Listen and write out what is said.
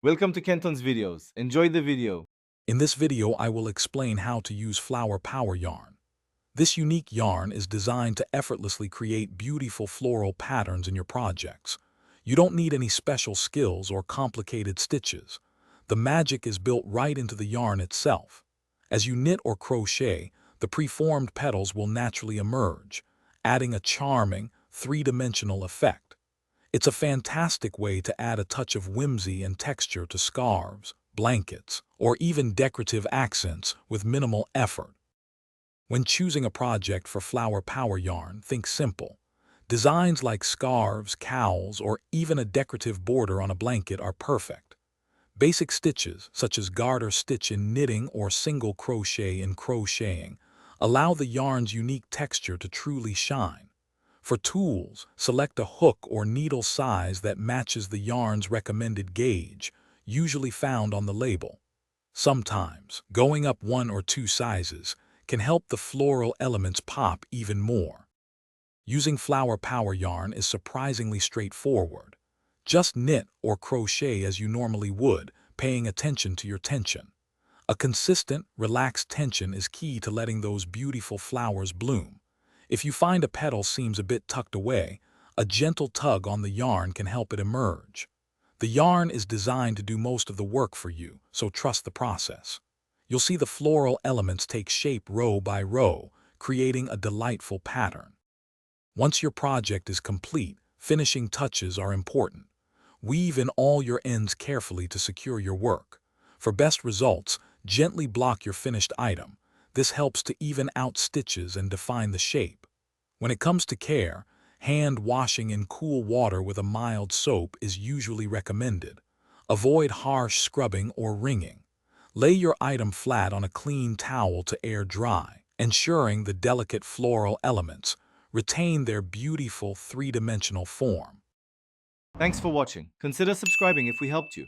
Welcome to Kenton's videos. Enjoy the video. In this video, I will explain how to use flower power yarn. This unique yarn is designed to effortlessly create beautiful floral patterns in your projects. You don't need any special skills or complicated stitches. The magic is built right into the yarn itself. As you knit or crochet, the preformed petals will naturally emerge, adding a charming, three-dimensional effect. It's a fantastic way to add a touch of whimsy and texture to scarves, blankets, or even decorative accents with minimal effort. When choosing a project for flower power yarn, think simple. Designs like scarves, cowls, or even a decorative border on a blanket are perfect. Basic stitches, such as garter stitch in knitting or single crochet in crocheting, allow the yarn's unique texture to truly shine. For tools, select a hook or needle size that matches the yarn's recommended gauge, usually found on the label. Sometimes, going up one or two sizes can help the floral elements pop even more. Using flower power yarn is surprisingly straightforward. Just knit or crochet as you normally would, paying attention to your tension. A consistent, relaxed tension is key to letting those beautiful flowers bloom. If you find a petal seems a bit tucked away, a gentle tug on the yarn can help it emerge. The yarn is designed to do most of the work for you, so trust the process. You'll see the floral elements take shape row by row, creating a delightful pattern. Once your project is complete, finishing touches are important. Weave in all your ends carefully to secure your work. For best results, gently block your finished item. This helps to even out stitches and define the shape. When it comes to care, hand washing in cool water with a mild soap is usually recommended. Avoid harsh scrubbing or wringing. Lay your item flat on a clean towel to air dry, ensuring the delicate floral elements retain their beautiful three-dimensional form. Thanks for watching. Consider subscribing if we helped you.